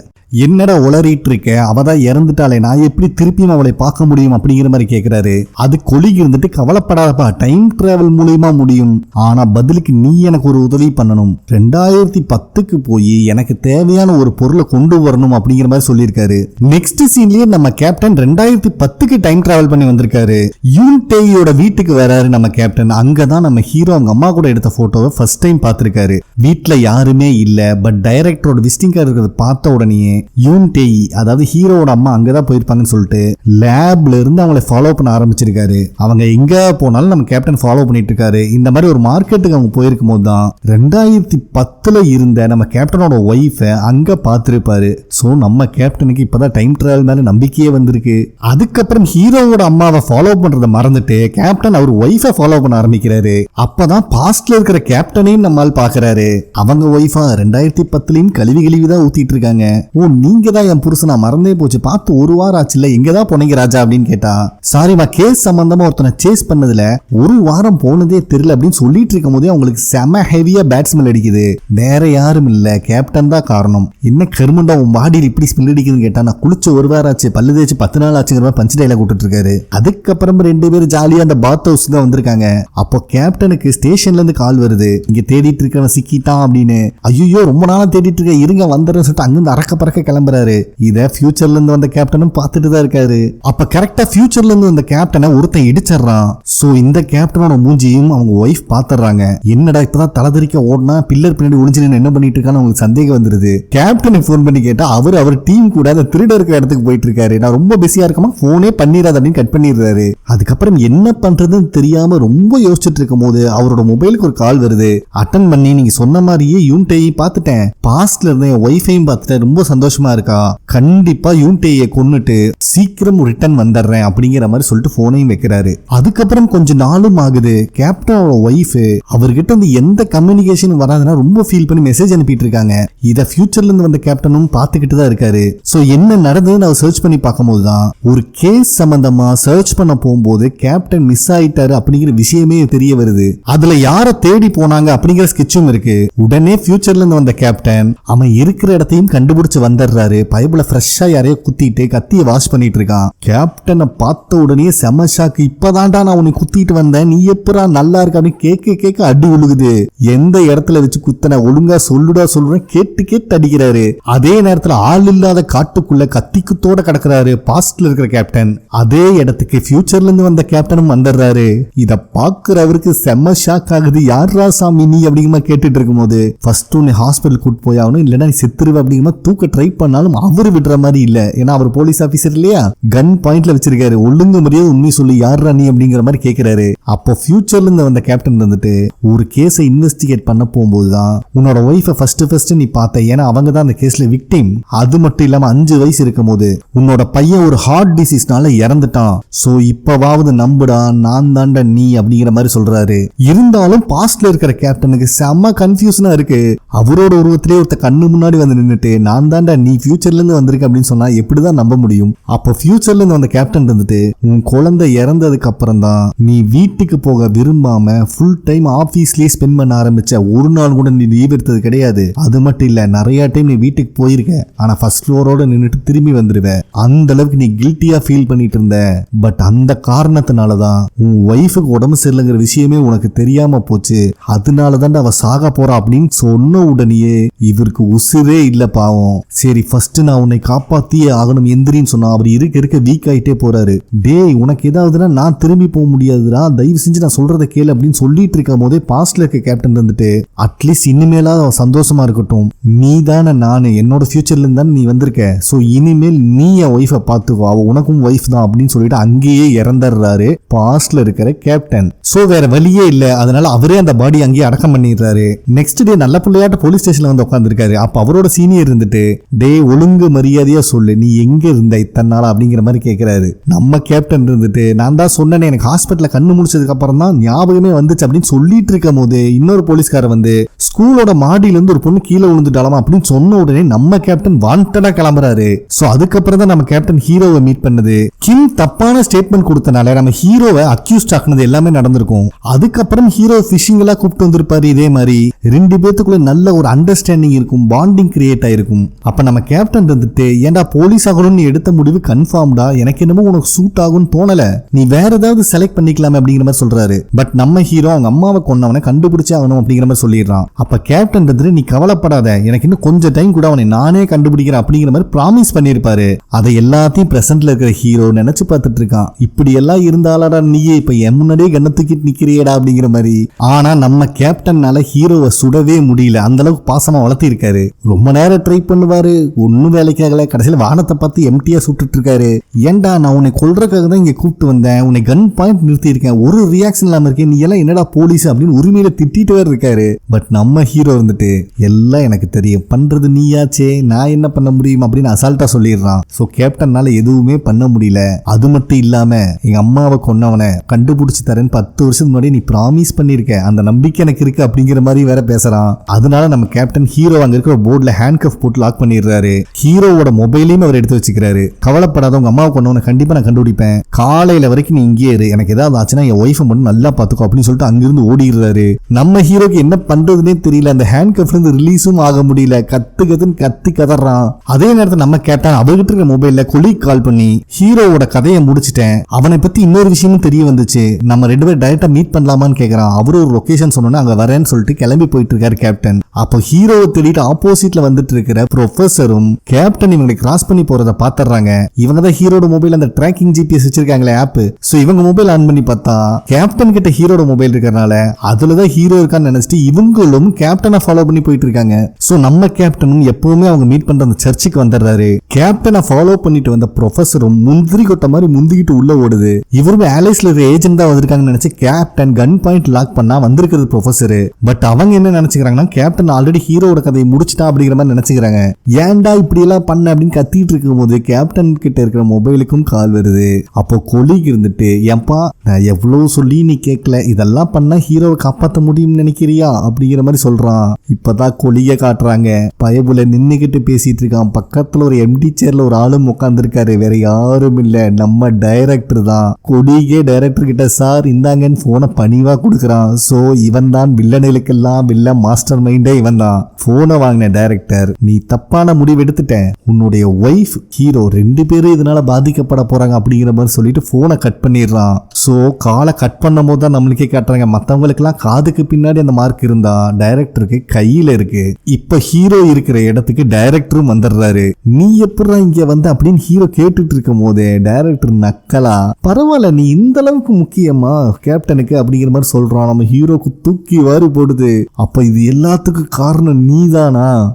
என்னடா உளறிட்டு இருக்க, அவதான் இறந்துட்டாலே நான் எப்படி திருப்பியும் அவளை பார்க்க முடியும் அப்படிங்கிற மாதிரி கேட்கிறாரு. அது கொலீக் இருந்துட்டு கவலைப்படாதப்பா, டைம் டிராவல் மூலியமா முடியும். ஆனா பதிலுக்கு நீ எனக்கு ஒரு உதவி பண்ணணும். 2010க்கு போய் எனக்கு தேவையான ஒரு பொருளை கொண்டு வரணும் அப்படிங்கிற மாதிரி சொல்லியிருக்காரு. நெக்ஸ்ட் சீன்லயே நம்ம கேப்டன் 2010க்கு டைம் டிராவல் பண்ணி வந்திருக்காரு. யூன்டேயோட வீட்டுக்கு வராரு நம்ம கேப்டன். அங்கதான் நம்ம ஹீரோ அவங்க அம்மா கூட எடுத்த போட்டோவை ஃபர்ஸ்ட் டைம் பார்த்திருக்காரு. வீட்டுல யாருமே இல்ல. பட் டைரக்டரோட விசிட்டிங் கார்டு இருக்கிறத பார்த்த உடனே யூன்டேய் அதாவது ஹீரோவோட அம்மா அங்கதான் போயிருப்பாங்கன்னு சொல்லிட்டு லேப்ல இருந்து அவங்களை ஃபாலோ பண்ண ஆரம்பிச்சிருக்காரு. அவங்க எங்க போனாலும் நம்ம கேப்டன் ஃபாலோ பண்ணிட்டு இருக்காரு. இந்த மாதிரி ஒரு மார்க்கெட்டுக்கு அவங்க போயிருக்கும் போது தான் 2010 இருந்த நம்ம கேப்டனோட ஒய்ஃபை அங்க பார்த்திருப்பாரு. சோ நம்ம கேப்டனுக்கு இப்பதான் டைம் டிராவல் மேல நம்பிக்கையே வந்திருக்கு. அதுக்கப்புறம் ஹீரோவோட அம்மாவை ஃபாலோ பண்றதை மறந்துட்டு கேப்டன் அவர் ஒய்ஃபை ஃபாலோ பண்ண ஆரம்பிக்கிறாரு. அப்பதான் பாஸ்ட்ல இருக்கிற கேப்டனையும் நம்மால் பாக்குறாரு. அவங்க ஒய்ஃபா 2010 கழுவி தான் ஊத்திட்டு இருக்காங்க. ஓ நீங்க தான் என் புருஷனா, மறந்தே போச்சு, பார்த்து ஒரு வாரம் ஆச்சுல, எங்கதான் போனீங்க ராஜா அப்படின்னு கேட்டா, சாரிமா கேஸ் சம்பந்தமா ஒருத்தனை சேஸ் பண்ணதுல ஒரு வாரம் போனதே தெரியல அப்படின்னு சொல்லிட்டு இருக்கும் போதே அவங்களுக்கு செம ஹெவியா பேட் ஸ்மெல் அடிக்குது. வேற யாரும் இல்ல கேப்டன் தான் காரணம். என்ன கருமண்டா உன் பாடியில் இப்படி ஸ்மெல் அடிக்குதுன்னு கேட்டா, நான் குளிச்ச ஒரு வாரம் ஆச்சு, பல்லு தேய்ச்சி 10 நாள் ஆச்சுங்கிற மாதிரி பஞ்சு டைலாக் விட்டுட்டு இருக்காரு. அதுக்கப்புறம் 2 பேரும் ஜாலியா அந்த பாத் ஹவுஸ் தான் வந்திருக்காங்க. அப்போ கேப்டனுக்கு ஸ்டேஷன்ல இருந்து கால் வருது, இங்க தேடிட்டு இருக்கவன் சிக்கிட்டான் அப்படின்னு. ஐயோ ரொம்ப நாளா தேடிட்டு இருக்க, இருங்க வந்துடுறேன்னு சொல்லிட்டு அங்கிருந்து அறக்க பறக்க கிளம்புறாரு. இத ஃபியூச்சர்ல இருந்து வந்த கேப்டனும் பார்த்துட்டு தான் இருக்காரு. அப்ப கரெக்டா ஃபியூச்சர்ல இருந்து வந்த கேப்டனை ஒருத்தன் இடிச்சிடறான். சோ இந்த கேப்டனோட மூஞ்சியும் அவங்க ஒய்ஃப் பாத்துறாங்க. என்னடா இப்பதான் தலைதறிக்க ஓடனா பில்லர் பின்னாடி ஒளிஞ்சு என்ன பண்ணிட்டு இருக்கான்னு அவங்களுக்கு சந்தேகம் வந்துருது. கேப்டனை போன் பண்ணி கேட்டா அவர் டீம் கூட அந்த திருட இருக்கிற இடத்துக்கு போயிட்டு இருக்காரு. நான் ரொம்ப பிஸியா இருக்கமா, போனே பண்ணிடாத அப்படின்னு கட் பண்ணிடுறாரு. அதுக்கப்புறம் என்ன பண்றதுன்னு தெரியாம ரொம்ப யோசிச்சுட்டு இருக்கும் போது அவரோட மொபைலுக்கு ஒரு கால் வருது. அட்டன் பண்ணி, நீங்க சொன்ன மாதிரியே யூன்டேயை பார்த்துட்டேன், பாஸ்ட்ல இருந்த என் ஒய்ஃபையும் பார்த்துட்டேன், ரொம்ப சந்தோஷமா இருக்கா, கண்டிப்பா யூன்டேயை கொன்னுட்டு சீக்கிரம் ரிட்டர்ன் வந்துடுறேன் அப்படிங்கிற மாதிரி சொல்லிட்டு போனையும் வைக்கிறாரு. அதுக்கப்புறம் கொஞ்ச நாளும் ஆகுது. கேப்டனோட ஒய்ஃப் அவர்கிட்ட வந்து எந்த கம்யூனிகேஷன் வராதுன்னா ரொம்ப ஃபீல் பண்ணி மெசேஜ் அனுப்பிட்டு இருக்காங்க. இத ஃபியூச்சர்ல இருந்து வந்த கேப்டனும் பார்த்துக்கிட்டு தான் இருக்காரு. சோ என்ன நடந்ததுன்னு அவர் சர்ச் பண்ணி பார்க்கும்போது தான் ஒரு கேஸ் சம்பந்தமா சர்ச் பண்ண போகும்போது கேப்டன் மிஸ் ஆயிட்டாரு அப்படிங்கிற விஷயமே தெரிய வருது. அதுல யார தேடி போனாங்க அப்படிங்கிற ஸ்கெட்சும் இருக்கு. உடனே ஃபியூச்சர்ல இருந்து வந்த கேப்டன் அவன் இருக்கிற இடத்தையும் கண்டுபிடிச்சு வந்துடுறாரு. பைபிள ஃப்ரெஷ்ஷா யாரையோ குத்திட்டு கத்திய வாஷ் பண்ணிட்டு இருக்கான். கேப்டனை பார்த்த உடனே செம ஷாக்கு. இப்பதான்டா நான் உன்னை குத்திட்டு வந்தேன், நீ எப்பரா நல்லா இருக்க அப்படின்னு கேட்க அடி உழுகுது. எந்த இடத்துல வச்சு குத்தன, ஒழுங்கா சொல்லுடா சொல்றேன், கேட்டு அடிக்கிறாரு. அதே நேரத்துல ஆள் இல்லாத காட்டுக்குள்ள கத்தி குத்தோட கிடக்குறாரு பாஸ்ட்ல இருக்கிற கேப்டன். அதே இடத்துக்கு ஃபியூச்சர்ல இருந்து வந்த கேப்டனும் வந்துடுறாரு. இத பாக்குறவருக்கு செம ஷாக் ஆகுது. யாரா சாமி நீ அப்படிங்கிற கேட்டுட்டு இருக்கும் போது ஃபர்ஸ்ட் உன்னை ஹாஸ்பிட்டல் கூட்டு போயாகணும், இல்லைன்னா நீ செத்துருவ அப்படிங்கிற தூக்க ட்ரை பண்ணாலும் அவரு விடுற மாதிரி இல்ல. ஏன்னா அவர் போலீஸ் ஆபீசர் இல்லையா, கன் பாயிண்ட்ல வச்சிருக்காரு. ஒழுங்கு மரியாதை உண்மை சொல்லி யாரா நீ அப்படிங்கிற மாதிரி கேட்கிறாரு. அப்போ ஃபியூச்சர்ல இருந்து வந்த கேப்டன் வந்துட்டு ஒரு கேஸை இன்வெஸ்டிகேட் பண்ண போகும்போதுதான் உன்னோட ஒய்ஃபை ஃபர்ஸ்ட் நீ பார்த்த, ஏன்னா அவங்க தான் அந்த கேஸ்ல விக்டிம். அது மட்டும் இல்லாம 5 வயசு இருக்கும் போது உன்னோட பையன் ஒரு ஹார்ட் டிசீஸ்னால இறந்துட்டான். சோ இப்பவாவது நம்புடா, நான் தாண்டா நீ அப்படிங்கிற மாதிரி சொல்றாரு. இருந்தாலும் பாஸ்ட்ல இருக்கிற கேப்டனுக்கு செம்ம கன்ஃபியூஷனா இருக்கு. அவரோட உருவத்திலே ஒருத்த கண்ணு முன்னாடி வந்து நின்னுட்டு நான் தாண்டா நீ ஃபியூச்சர்ல இருந்து வந்திருக்க அப்படின்னு சொன்னா எப்படிதான் நம்ப முடியும்? அப்போ ஃபியூச்சர்ல இருந்து வந்த கேப்டன் இருந்துட்டு உன் குழந்தை இறந்ததுக்கு அப்புறம் தான் நீ வீட்டுக்கு போக விரும்பாம ஃபுல் டைம் ஆபீஸ்லயே ஸ்பெண்ட் பண்ண ஆரம்பிச்ச, ஒரு நாள் கூட நீ லீவ் எடுத்தது கிடையாது. அது மட்டும் இல்ல நிறைய டைம் நீ வீட்டுக்கு போயிருக்க, ஆனா ஃபர்ஸ்ட் ஃப்ளோரோட நின்னுட்டு திரும்பி வந்துருவ. அந்த அளவுக்கு நீ கில்ட்டியா ஃபீல் பண்ணிட்டு இருந்த. பட் அந்த காரணத்தினாலதான் உன் ஒய்ஃபுக்கு உடம்பு சரியில்லைங்கிற விஷயமே உனக்கு தெரியாம போச்சு. அதனாலதான் அவ சாக போறா அப்படின்னு சொன்ன உடனேயே இவருக்கு உசுரே இல்ல பாவம். சரி ஃபர்ஸ்ட் நான் உன்னை காப்பாத்தியே ஆகணும் எந்திரின்னு சொன்னா அவர் இருக்க வீக் ஆயிட்டே போறாரு. டேய் உனக்கு ஏதாவதுன்னா நான் திரும்பி போக முடியாதுடா, தயவு செஞ்சு நான் சொல்றதை கேளு அப்படின்னு சொல்லிட்டு இருக்கும் போதே பாஸ்ட்ல இருக்க கேப்டன் வந்துட்டு அட்லீஸ்ட் இனிமேலா சந்தோஷமா இருக்கட்டும், நீ தானே நானு, என்னோட ஃபியூச்சர்ல இருந்தா நீ வந்திருக்க, சோ இனிமேல் நீ என் ஒய்ஃபை பார்த்து வா, உனக்கும் ஒய்ஃப் தான் அப்படின்னு சொல்லிட்டு அங்கேயே இறந்துடுறாரு பாஸ்ட்ல இருக்கிற கேப்டன். சோ வேற வழியே இல்ல, அதனால அவரே அந்த பாடி அங்கேயே அடக்கம் பண்ணிடுறாரு. நெக்ஸ்ட் டே நல்ல பிள்ளையாட்ட போலீஸ் ஸ்டேஷன்ல வந்து உட்காந்துருக்காரு. அப்ப அவரோட சீனியர் இருந்துட்டு டே ஒழுங்கு மரியாதையா சொல்லு, நீ எங்க இருந்த இத்தனை நாளா அப்படிங்கிற மாதிரி கேட்கிறாரு. நம்ம கேப்டன் இருந்துட்டு நான் தான் சொன்னேன், எனக்கு ஹாஸ்பிட்டல்ல கண்ணு முடிச்சதுக்கு அப்புறம் தான் ஞாபகமே வந்துச்சு அப்படின்னு சொல்லிட்டு இருக்கும் போது இன்னொரு போலீஸ்கார வந்து ஸ்கூலோட மாடியில இருந்து ஒரு பொண்ணு கீழே விழுந்துட்டாலாமா அப்படின்னு சொன்ன உடனே நம்ம கேப்டன் வாண்டடா கிளம்புறாரு. சோ அதுக்கப்புறம் தான் நம்ம கேப்டன் ஹீரோவை மீட் பண்ணது. கிம் தப்பான ஸ்டேட்மெண்ட் கொடுத்தனால நம்ம ஹீரோவை அக்யூஸ்ட் ஆக்குனது எல்லாமே நடந்திருக்கும். அதுக்கப்புறம் ஹீரோ ஃபிஷிங் எல்லாம் கூப்பிட்டு வந்திருப்பாரு. இதே மாதிரி 2 பேத்துக்குள்ள நல்ல ஒரு அண்டர்ஸ்டாண்டிங் இருக்கும், பாண்டிங் கிரியேட் ஆயிருக்கும். அப்ப நம்ம கேப்டன் இருந்துட்டு ஏன்டா போலீஸ் ஆகணும்னு எடுத்த முடிவு கன்ஃபார்ம்டா, எனக்கு என்னமோ உனக்கு சூட் ஆகும்னு தோணல, நீ வேற ஏதாவது செலக்ட் பண்ணிக்கலாமே அப்படிங்கிற மாதிரி சொல்றாரு. பட் நம்ம ஹீரோ அவங்க அம்மாவை கொன்னவனை கண்டுபிடிச்சே ஆகணும் அப்படிங்கிற மாதிரி சொல்லிடுறான். அப்ப கேப்டன் இருந்துட்டு நீ கவலைப்படாத, எனக்கு இன்னும் கொஞ்சம் டைம் கூட அவனை நானே கண்டுபிடிக்கிறேன் அப்படிங்கிற மாதிரி ப்ராமிஸ் பண்ணிருப்பாரு. அதை எல்லாத்தையும் பிரசன்ட்ல இருக்கிற ஹீரோ நினைச்சு பார்த்துட்டு இருக்கான். இப்படி எல்லாம் இருந்தாலடா நீயே இப்ப என் முன்னாடியே கண்ண தூக்கிட்டு நிக்கிறியடா அப்படிங்கிற மாதிரி. ஆனா நம்ம கேப்டன்னால ஹீரோவை சுடவே முடியல, அந்த அளவுக்கு பாசமா வளர்த்தி இருக்காரு. ரொம்ப நேரம் ட்ரை பாரு ஒன்னும் வேலைக்காகல, கடைசியில வானத்தை பார்த்து எம்டியா சுட்டுட்டு இருக்காரு. ஏன்டா நான் உன்னை கொல்றதுக்காக தான் இங்க கூப்பிட்டு வந்தேன், உன்னை கன் பாயிண்ட் நிறுத்தி இருக்கேன், ஒரு ரியாக்ஷன் இல்லாம இருக்கேன், நீ எல்லாம் என்னடா போலீஸ் அப்படின்னு உரிமையில திட்டிட்டு இருக்காரு. பட் நம்ம ஹீரோ இருந்துட்டு எல்லாம் எனக்கு தெரியும், பண்றது நீயாச்சே, நான் என்ன பண்ண முடியும் அப்படின்னு அசால்ட்டா சொல்லிடுறான். சோ கேப்டன்னால எதுவுமே பண்ண முடியல. அது மட்டும் இல்லாம எங்க அம்மாவை கொன்னவனை கண்டுபிடிச்சு தரேன்னு 10 வருஷத்துக்கு முன்னாடி நீ ப்ராமிஸ் பண்ணிருக்க, அந்த நம்பிக்கை எனக்கு இருக்கு அப்படிங்கிற மாதிரி வேற பேசுறான். அதனால நம்ம கேப்டன் ஹீரோ அங்க இருக்கிற போர்ட்ல ஹேண்ட் கஃப் போட்டு லாக் பண்ணிடுறாரு. ஹீரோவோட மொபைலையும் அவர் எடுத்து வச்சுக்கிறாரு. கவலைப்படாத, உங்க அம்மாவை கொன்னவனை கண்டிப்பா நான் கண்டுபிடிப்பேன், காலையில வரைக்கும் நீ இங்கே இரு, எனக்கு ஏதாவது ஆச்சுன்னா என் ஒய்ஃபை மட்டும் நல்லா பாத்துக்கோ அப்படின்னு சொல்லிட்டு அங்கிருந்து ஓடிடுறாரு. நம்ம ஹீரோக்கு என்ன பண்றதுன்னே தெரியல, அந்த ஹேண்ட் கஃப்ல இருந்து ரிலீஸும் ஆக முடியல, கத்துன்னு கத்தி கதறான். அதே நேரத்தில் நம்ம கேப்டன் அவர்கிட்ட இருக்க மொபைல்ல கொலீக் கால் பண்ணி ஹீரோவோட கதையை முடிச்சிட்டேன், அவனை பத்தி இன்னொரு விஷயமும் தெரிய வந்துச்சு, நம்ம 2 பேரும் டைரக்டா மீட் பண்ணலாமான்னு கேக்குறான். அவரு ஒரு லொகேஷன் சொன்னோன்னா அங்க வரேன்னு சொல்லிட்டு கிளம்பி போயிட்டு இருக்காரு கேப்டன். அப்போ ஹீரோவை தேடிட்டு ஆப்போசிட்ல வந்துட்டு இருக்கிற ப்ரொஃபஸரும் கேப்டன் இவங்களை கிராஸ் பண்ணி போறத பாத்துறாங்க. இவங்க தான் ஹீரோட மொபைல் அந்த ட்ராக்கிங் ஜிபிஎஸ் வச்சிருக்காங்களே ஆப். சோ இவங்க மொபைல் ஆன் பண்ணி பார்த்தா கேப்டன் கிட்ட ஹீரோட மொபைல் இருக்கறனால அதுலதான் ஹீரோ இருக்கான்னு நினைச்சிட்டு இவங்களும் கேப்டனை ஃபாலோ பண்ணி போயிட்டு இருக்காங்க. சோ நம்ம கேப்டனும் எப்பவுமே அவங்க மீட் பண்ற அந்த சர்ச்சுக்கு வந்துடுறாரு. கேப்டனை ஃபாலோ பண்ணிட்டு வந்த ப்ரொஃபஸரும் முந்திரி கொட்ட மாதிரி முந்திக்கிட்டு உள்ள ஓடுது. இவரும் ஆலிஸ்ல ஒரு ஏஜென்ட் தான் வந்திருக்காங்கன்னு நினைச்சு கேப்டன் கன் பாயிண்ட் லாக் பண்ணா வந்திருக்கிறது ப்ரொஃபஸர். பட் அவங்க என்ன நினைச்சுக்கிறாங்கன்னா கேப்டன் ஆல்ரெடி ஹீரோட கதையை முடிச்சிட்டா அப்படிங்கிற மாதிரி நினைச்சுக்கிறாங்க. ஏன்டா இப்படி எல்லாம் பண்ண அப்படின்னு கத்திட்டு இருக்கும் போது கேப்டன் கிட்ட இருக்கிற மொபைலுக்கும் கால் வருது. அப்போ கொலீக் இருந்துட்டு, ஏன்பா நான் எவ்வளவு சொல்லி நீ கேட்கல, இதெல்லாம் பண்ணா ஹீரோவை காப்பாற்ற முடியும்னு நினைக்கிறியா அப்படிங்கிற மாதிரி சொல்றான். இப்பதான் கொலிய காட்டுறாங்க. பயபுல நின்னுகிட்டு பேசிட்டு இருக்கான். பக்கத்துல ஒரு எம்டி சேர்ல ஒரு ஆளும் உட்கார்ந்து இருக்காரு. வேற யாரும் இல்ல, நம்ம டைரக்டர் தான். கொடியே டைரக்டர் கிட்ட சார் இந்தாங்கன்னு போனை பணிவா கொடுக்கறான். சோ இவன் தான் வில்லனுக்கெல்லாம் வில்ல மாஸ்டர் மைண்டே இவன் தான். போனை வாங்கின டைரக்டர், நீ தப்பான முடிவு எடுத்துட்ட, உன்னுடைய ஒய்ஃப் ஹீரோ 2 பேரும் இதனால பாதிக்கப்பட போறாங்க அப்படிங்கிற மாதிரி சொல்லிட்டு போனை கட் பண்ணிடுறான். சோ காலை கட் பண்ணும் போது தான் நம்மளுக்கே காட்டுறாங்க, மத்தவங்களுக்கு எல்லாம் காதுக்கு பின்னாடி அந்த மார்க் இருந்தா டைரக்டருக்கு கையில இருக்கு. இப்ப ஹீரோ இருக்கிற இடத்துக்கு டைரக்டரும் வந்துடுறாரு. நீ எப்படா இங்க வந்து அப்படின்னு ஹீரோ கேட்டுட்டு இருக்கும் போதே டைரக்டர் நக்கலா, பரவாயில்ல நீ இந்த அளவுக்கு முக்கியமா கேப்டனுக்கு அப்படிங்கிற மாதிரி சொல்றான். நம்ம ஹீரோக்கு தூக்கி வாரி போடுது. அப்ப இது எல்லாத்துக்கும் காரணம் நீதானா,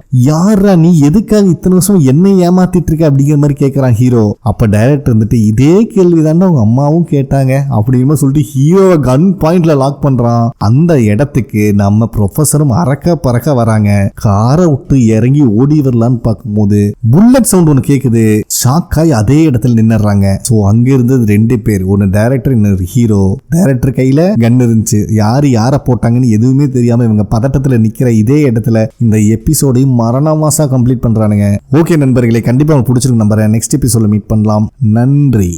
யாரா நீ, எதுக்காக இத்தனை வருஷம் என்னை ஏமாத்திட்டு இருக்க அப்படிங்கிற மாதிரி கேட்கறான் ஹீரோ. அப்ப டைரக்டர் வந்துட்டு இதே கேள்விதான் அவங்க அம்மாவும் கேட்டாங்க அப்படிங்கிற சொல்லிட்டு ஹீரோவை கன் பாயிண்ட்ல லாக் பண்றான். அந்த இடத்துக்கு நம்ம ப்ரொஃபஸரும் அறக்க பறக்க வராங்க. காரை விட்டு இறங்கி ஓடி வரலான்னு பார்க்கும்போது புல்லட் சவுண்ட் ஒன்று கேக்குது. ஷாக்காய் அதே இடத்துல நின்னுறாங்க. சோ அங்க இருந்தது 2 பேர், ஒன்னு டைரக்டர் இன்னொரு ஹீரோ. டைரக்டர் கையில கன் இருந்துச்சு. யாரை போட்டாங்கன்னு எதுவுமே தெரியாம இவங்க பதட்டத்துல நிக்கிற இதே இடத்துல இந்த எபிசோடையும் மரணமாசா கம்ப்ளீட் பண்றானுங்க. ஓகே நண்பர்களே, கண்டிப்பா உங்களுக்கு பிடிச்சிருக்கு நம்புறேன். நெக்ஸ்ட் எபிசோட்ல மீட் பண்ணலாம். நன்றி.